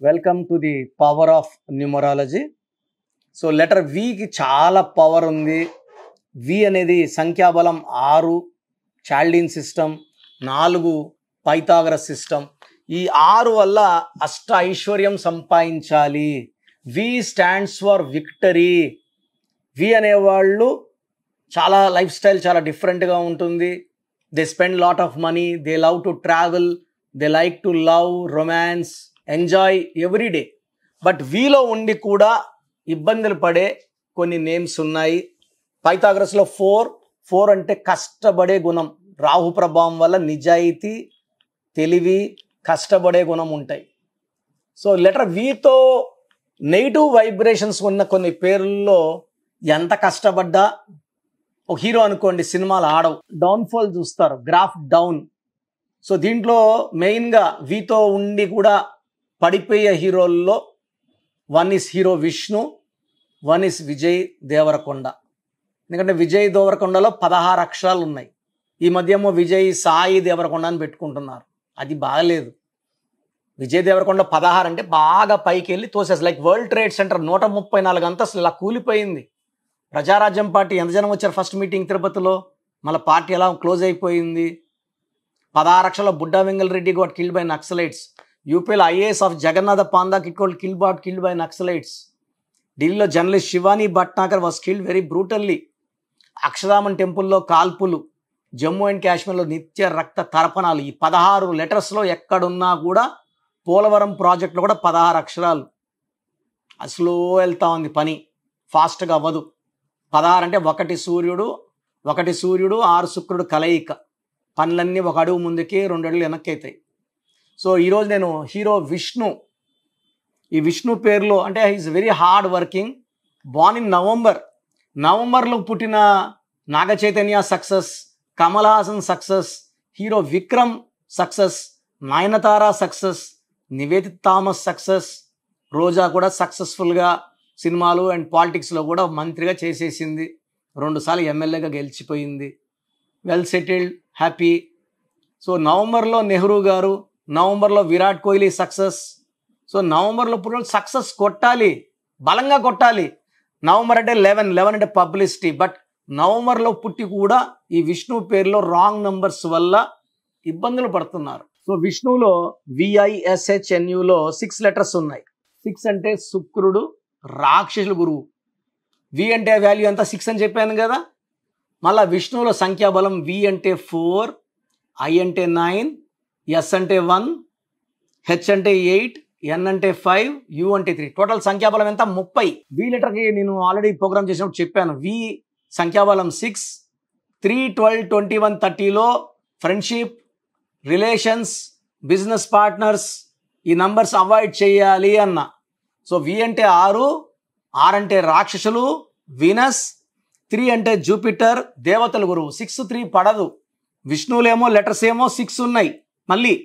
Welcome to the power of numerology. So letter Vicky చాలా power ఉంది. వి అనేది సంఖ్యాబలం 6, చాల్డీన్ సిస్టమ్, 4 పైథాగరస్ సిస్టమ్. ఈ 6 వల్ల అష్ట ఐశ్వర్యం సంపాదించాలి. V stands for victory. V అనేవాళ్ళు చాలా లైఫ్ స్టైల్ చాలా డిఫరెంట్గా ఉంటుంది. They spend lot of money, they love to travel, they like to love, romance, enjoy every day. But వీలో ఉండి కూడా ఇబ్బందులు పడే కొన్ని నేమ్స్ ఉన్నాయి. పైథాగరస్లో 4 అంటే కష్టపడే గుణం. రాహు ప్రభావం వల్ల నిజాయితీ, తెలివి, కష్టపడే గుణం ఉంటాయి. సో లెటర్ వితో నెగిటివ్ వైబ్రేషన్స్ ఉన్న కొన్ని పేర్లలో ఎంత కష్టపడ్డా, ఒక హీరో అనుకోండి సినిమాలు ఆడవు, డౌన్ఫాల్ చూస్తారు, గ్రాఫ్ డౌన్. సో దీంట్లో మెయిన్గా వీతో ఉండి కూడా పడిపోయే హీరోల్లో 1 is hero Vishnu, 1 is Vijay Devarakonda. ఎందుకంటే విజయ్ దేవరకొండలో 16 అక్షరాలు ఉన్నాయి. ఈ మధ్యేమో విజయ్ సాయి దేవరకొండ అని పెట్టుకుంటున్నారు. అది బాగలేదు. విజయ్ దేవరకొండ 16 అంటే బాగా పైకి వెళ్ళి తోసేసి, లైక్ వరల్డ్ ట్రేడ్ సెంటర్ 134 అంతస్తులు ఇలా కూలిపోయింది. ప్రజారాజ్యం పార్టీ ఎంత జనం వచ్చారు ఫస్ట్ మీటింగ్ తిరుపతిలో, మళ్ళీ పార్టీ ఎలా క్లోజ్ అయిపోయింది. 16 అక్షరాల Budda Vengal Reddy got killed by Naxalites. యూపీలో IAS of Jagannatha Panda killed by Naxalites. ఢిల్లీలో journalist Shivani Bhatnagar was killed very brutally. అక్షరామన్ టెంపుల్లో కాల్పులు, జమ్మూ అండ్ కాశ్మీర్లో నిత్య రక్త తర్పణాలు. ఈ 16 లెటర్స్లో ఎక్కడున్నా కూడా, పోలవరం ప్రాజెక్టులో కూడా 16 అక్షరాలు. అసలు వెళ్తా ఉంది పని, ఫాస్ట్గా అవ్వదు. 16 అంటే 1 సూర్యుడు 6 శుక్రుడు కలయిక. పనులన్నీ 1 అడుగు ముందుకి 2 అడుగులు వెనక్కి అవుతాయి. సో ఈరోజు నేను హీరో విష్ణు, ఈ విష్ణు పేరులో అంటే is very hard working. Born in నవంబర్లో పుట్టిన Naga Chaitanya success, Kamal Haasan success, hero Vikram success, Nayanthara success, Nivetha Thomas success. Roja కూడా సక్సెస్ఫుల్గా సినిమాలు అండ్ పాలిటిక్స్లో కూడా మంత్రిగా చేసేసింది. 2 సార్లు ఎమ్మెల్యేగా గెలిచిపోయింది. Well settled, happy. సో నవంబర్లో నెహ్రూ గారు, నవంబర్లో విరాట్ కోహ్లీ సక్సెస్. సో నవంబర్లో పుట్టిన సక్సెస్ కొట్టాలి, బలంగా కొట్టాలి. నవంబర్ అంటే 11 అంటే పబ్లిసిటీ. బట్ నవంబర్లో పుట్టి కూడా ఈ విష్ణు పేరులో రాంగ్ నంబర్స్ వల్ల ఇబ్బందులు పడుతున్నారు. సో విష్ణువులో VISHNUలో 6 లెటర్స్ ఉన్నాయి. 6 అంటే శుక్రుడు, రాక్షసుల గురువు. వి అంటే వాల్యూ ఎంత 6 అని చెప్పాను కదా. మళ్ళీ విష్ణువులో సంఖ్యాబలం V అంటే 4, I అంటే 9, S అంటే 1, H అంటే 8, N అంటే 5, U అంటే 3. టోటల్ సంఖ్యాబలం ఎంత 30. వి లెటర్కి నేను ఆల్రెడీ ప్రోగ్రామ్ చేసినప్పుడు చెప్పాను. వి సంఖ్యాబలం 6, 3, 12, 21, 30లో ఫ్రెండ్షిప్, రిలేషన్స్, బిజినెస్ పార్ట్నర్స్, ఈ నంబర్స్ అవాయిడ్ చేయాలి అన్న. సో వి అంటే 6 అంటే రాక్షసులు, వీనస్. 3 అంటే జూపిటర్, దేవతల గురువు. 6, 3 పడదు. విష్ణువులేమో లెటర్స్ ఏమో 6 ఉన్నాయి. మళ్ళీ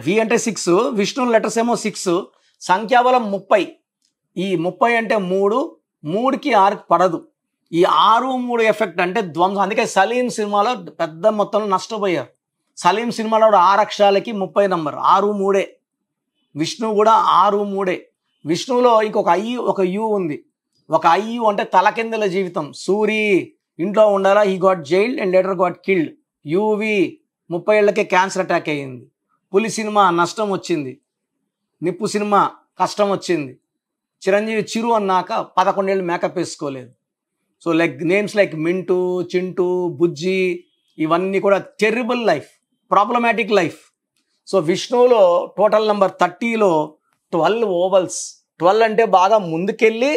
వి అంటే 6, విష్ణువుల లెటర్స్ ఏమో 6, సంఖ్యాబలం 30. ఈ 30 అంటే 3కి 6కి పడదు. ఈ 6, 3 ఎఫెక్ట్ అంటే ధ్వంసం. అందుకే సలీం సినిమాలో పెద్ద మొత్తంలో నష్టపోయారు. సలీం సినిమాలో 6 అక్షరాలకి 30 నంబర్, 6, 3. విష్ణువు కూడా 6, 3. విష్ణువులో ఇంకొక ఐ, ఒక యు ఉంది. ఒక ఐయు అంటే తలకిందుల జీవితం. సూరి ఇంట్లో ఉండాలా, he got jailed and later got killed. Yuvi 30 ఏళ్లకే క్యాన్సర్ అటాక్ అయ్యింది. పులి సినిమా నష్టం వచ్చింది. నిప్పు సినిమా కష్టం వచ్చింది. చిరంజీవి చిరు అన్నాక 11 ఏళ్ళు మేకప్ వేసుకోలేదు. So like names like Mintu, Chintu, Bujji, ఇవన్నీ కూడా terrible life, problematic life. So విష్ణువులో టోటల్ నెంబర్ 30లో 12 ఓవల్స్. 12 అంటే బాగా ముందుకెళ్ళి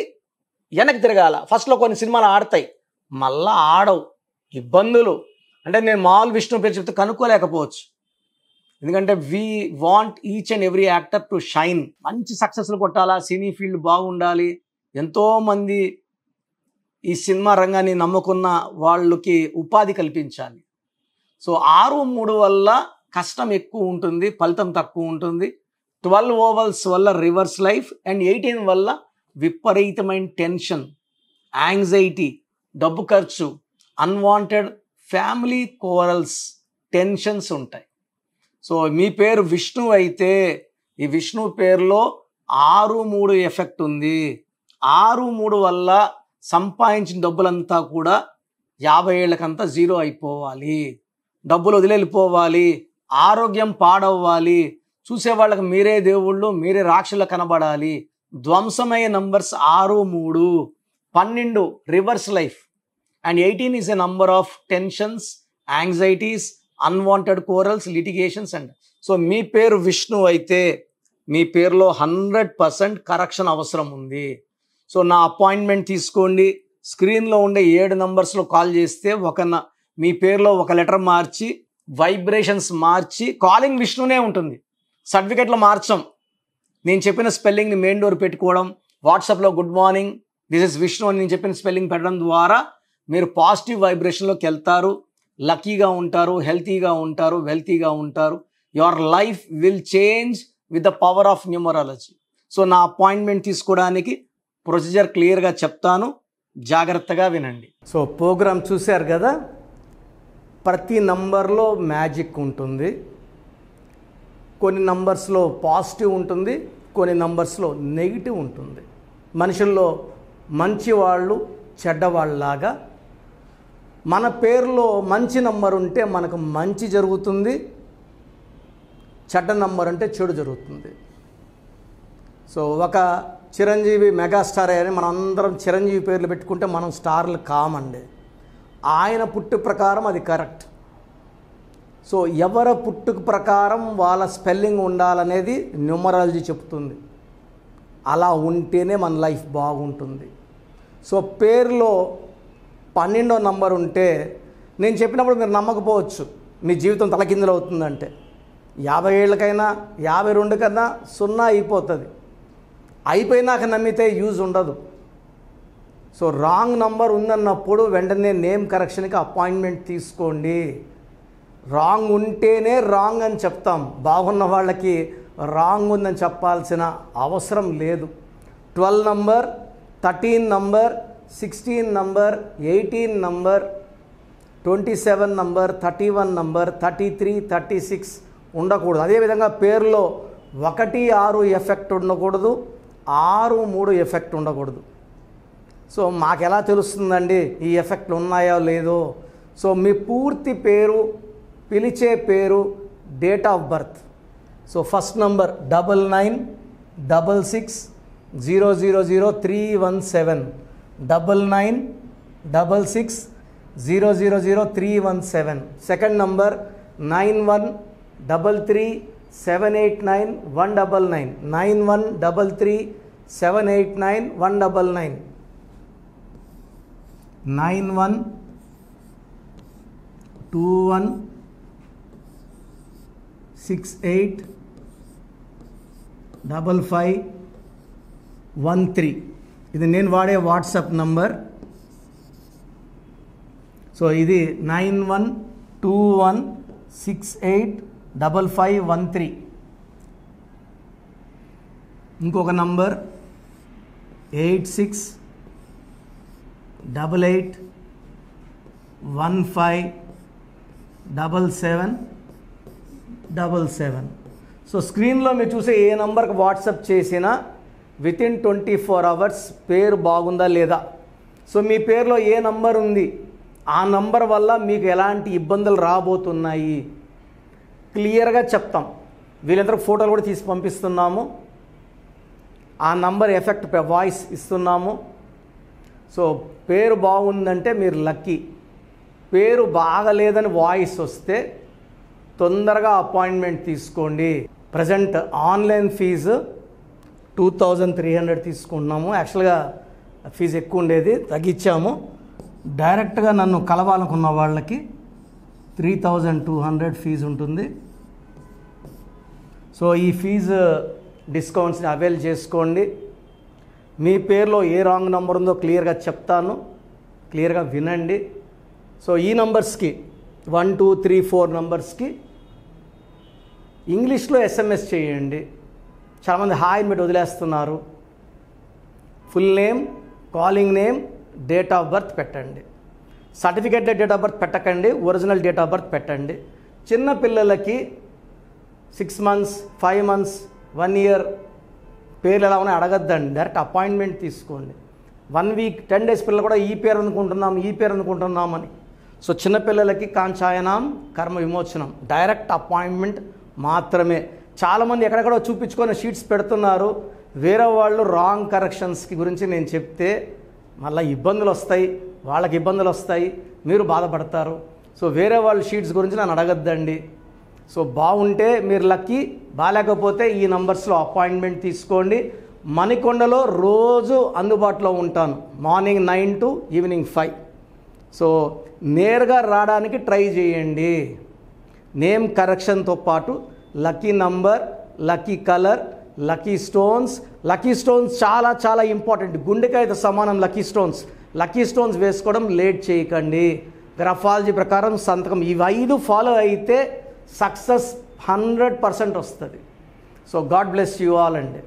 వెనక్కి తిరగాల. ఫస్ట్లో కొన్ని సినిమాలు ఆడతాయి, మళ్ళా ఆడవు, ఇబ్బందులు. అంటే నేను మామూలు విష్ణు పేరు చెప్తే కనుక్కోలేకపోవచ్చు. ఎందుకంటే we want each and every actor to shine. మంచి సక్సెస్లు కొట్టాలా, సినీ ఫీల్డ్ బాగుండాలి. ఎంతోమంది ఈ సినిమా రంగాన్ని నమ్ముకున్న వాళ్ళకి ఉపాధి కల్పించాలి. సో 6, 3 వల్ల కష్టం ఎక్కువ ఉంటుంది, ఫలితం తక్కువ ఉంటుంది. 12 ఓవల్స్ వల్ల రివర్స్ లైఫ్ అండ్ 18 వల్ల విపరీతమైన టెన్షన్, యాంగ్జైటీ, డబ్బు ఖర్చు, అన్వాంటెడ్ ఫ్యామిలీ కోరల్స్, టెన్షన్స్ ఉంటాయి. సో మీ పేరు విష్ణు అయితే ఈ విష్ణు పేరులో 6-3 ఎఫెక్ట్ ఉంది. 6-3 వల్ల సంపాదించిన డబ్బులంతా కూడా 50 ఏళ్ళకంతా జీరో అయిపోవాలి, డబ్బులు వదిలేళ్ళిపోవాలి, ఆరోగ్యం పాడవ్వాలి, చూసేవాళ్ళకి మీరే దేవుళ్ళు, మీరే రాక్షసులు కనబడాలి. ధ్వంసమయ్యే numbers 6-3. 12 reverse life. And 18 is a number of tensions, anxieties, unwanted quarrels, litigations. And so మీ పేరు విష్ణు అయితే మీ పేరులో 100% కరెక్షన్ అవసరం ఉంది. సో నా అపాయింట్మెంట్ తీసుకోండి. స్క్రీన్లో ఉండే 7 నంబర్స్లో కాల్ చేస్తే మీ పేరులో ఒక లెటర్ మార్చి, వైబ్రేషన్స్ మార్చి, కాలింగ్ విష్ణునే ఉంటుంది, సర్టిఫికెట్లో మార్చం. నేను చెప్పిన స్పెల్లింగ్ని మెయిన్ డోర్ పెట్టుకోవడం, వాట్సాప్లో good morning this is Vishnu అని నేను చెప్పిన స్పెల్లింగ్ పెట్టడం ద్వారా మీరు పాజిటివ్ వైబ్రేషన్లోకి వెళ్తారు, లక్కీగా ఉంటారు, హెల్తీగా ఉంటారు, వెల్తీగా ఉంటారు. Your life will change with the power of numerology. So నా అపాయింట్మెంట్ తీసుకోవడానికి ప్రొసీజర్ క్లియర్గా చెప్తాను, జాగ్రత్తగా వినండి. సో ప్రోగ్రామ్ చూశారు కదా, ప్రతి నంబర్లో మ్యాజిక్ ఉంటుంది. కొన్ని నంబర్స్లో పాజిటివ్ ఉంటుంది, కొన్ని నంబర్స్లో నెగిటివ్ ఉంటుంది. మనుషుల్లో మంచివాళ్ళు చెడ్డవాళ్ళలాగా మన పేరులో మంచి నంబర్ ఉంటే మనకు మంచి జరుగుతుంది, చెడ్డ నంబర్ అంటే చెడు జరుగుతుంది. సో ఒక చిరంజీవి మెగాస్టార్ అని మనం అందరం చిరంజీవి పేర్లు పెట్టుకుంటే మనం స్టార్లు కామండి. ఆయన పుట్టు ప్రకారం అది కరెక్ట్. సో ఎవరి పుట్టుక ప్రకారం వాళ్ళ స్పెల్లింగ్ ఉండాలనేది న్యూమరాలజీ చెప్తుంది. అలా ఉంటేనే మన లైఫ్ బాగుంటుంది. సో పేరులో 12వ నంబర్ ఉంటే నేను చెప్పినప్పుడు మీరు నమ్మకపోవచ్చు, మీ జీవితం తలకిందులు అవుతుందంటే. 50 ఏళ్ళకైనా 52 కన్నా 0 అయిపోతుంది. అయిపోయినాక నమ్మితే యూజ్ ఉండదు. సో రాంగ్ నంబర్ ఉందన్నప్పుడు వెంటనే నేమ్ కరెక్షన్కి అపాయింట్మెంట్ తీసుకోండి. రాంగ్ ఉంటేనే రాంగ్ అని చెప్తాం, బాగున్న వాళ్ళకి రాంగ్ ఉందని చెప్పాల్సిన అవసరం లేదు. 12 number, 13 number, 16 number, 18 number, 27 number, 31 number, 33, 36 ఉండకూడదు. అదేవిధంగా పేరులో 1, 6 ఎఫెక్ట్ ఉండకూడదు, 6, 3 ఎఫెక్ట్ ఉండకూడదు. సో మాకు ఎలా తెలుస్తుందండి ఈ ఎఫెక్ట్లు ఉన్నాయో లేదో? సో మీ పూర్తి పేరు, పిలిచే పేరు, date of birth. So first number 9966000317, 9966000317. Second number 9133789199, 9133789199, 9121685513. ఇది నేను వాడే వాట్సాప్ నంబర్. సో ఇది 9121685513. ఇంకొక నంబర్ 8688157777. సో స్క్రీన్లో మీరు చూసే ఏ నంబర్కి వాట్సాప్ చేసినా వితిన్ 24 అవర్స్ పేరు బాగుందా లేదా. సో మీ పేరులో ఏ నంబర్ ఉంది, ఆ నంబర్ వల్ల మీకు ఎలాంటి ఇబ్బందులు రాబోతున్నాయి క్లియర్గా చెప్తాం. వీళ్ళందరికీ ఫోటోలు కూడా తీసి పంపిస్తున్నాము. ఆ నంబర్ ఎఫెక్ట్ వాయిస్ ఇస్తున్నాము. సో పేరు బాగుందంటే మీరు లక్కీ. పేరు బాగలేదని వాయిస్ వస్తే తొందరగా అపాయింట్మెంట్ తీసుకోండి. ప్రజెంట్ ఆన్లైన్ ఫీజు 2300 తీసుకుంటున్నాము. యాక్చువల్గా ఫీజు ఎక్కువ ఉండేది, తగ్గించాము. డైరెక్ట్గా నన్ను కలవాలనుకున్న వాళ్ళకి 3200 ఫీజు ఉంటుంది. సో ఈ ఫీజు డిస్కౌంట్స్ని అవైల్ చేసుకోండి. మీ పేరులో ఏ రాంగ్ నెంబర్ ఉందో క్లియర్గా చెప్తాను, క్లియర్గా వినండి. సో ఈ నంబర్స్కి 1, 2, 3, 4 నంబర్స్కి ఇంగ్లీష్లో ఎస్ఎంఎస్ చేయండి. చాలామంది హాయ్ మీరు వదిలేస్తున్నారు. Full name, calling name, date of birth పెట్టండి. సర్టిఫికేట్ డేట్ ఆఫ్ బర్త్ పెట్టకండి, ఒరిజినల్ డేట్ ఆఫ్ బర్త్ పెట్టండి. చిన్న పిల్లలకి 6 months, 5 months, 1 year పేర్లు ఎలా ఉన్నాయి అడగద్దండి, డైరెక్ట్ అపాయింట్మెంట్ తీసుకోండి. 1 వీక్ 10 డేస్ పిల్లలు కూడా ఈ పేరు అనుకుంటున్నామని. సో చిన్నపిల్లలకి కాంచాయనం కర్మ విమోచనం డైరెక్ట్ అపాయింట్మెంట్ మాత్రమే. చాలామంది ఎక్కడెక్కడో చూపించుకొని షీట్స్ పెడుతున్నారు. వేరే వాళ్ళు రాంగ్ కరెక్షన్స్కి గురించి నేను చెప్తే మళ్ళీ ఇబ్బందులు వస్తాయి, వాళ్ళకి ఇబ్బందులు వస్తాయి, మీరు బాధపడతారు. సో వేరే వాళ్ళ షీట్స్ గురించి నన్ను అడగద్దండి. సో బాగుంటే మీరు లక్కీ, బాగాలేకపోతే ఈ నంబర్స్లో అపాయింట్మెంట్ తీసుకోండి. మణికొండలో రోజు అందుబాటులో ఉంటాను, మార్నింగ్ 9 to ఈవినింగ్ 5. సో నేరుగా రావడానికి ట్రై చేయండి. నేమ్ కరెక్షన్తో పాటు lucky number, lucky colour, lucky stones. Lucky stones చాలా చాలా ఇంపార్టెంట్, గుండెకాయతో సమానం లక్కీ స్టోన్స్. లక్కీ స్టోన్స్ వేసుకోవడం లేట్ చేయకండి. గ్రఫాలజీ ప్రకారం సంతకం ఇవి 5 ఫాలో అయితే సక్సెస్ 100% వస్తుంది. So God bless you all అండి.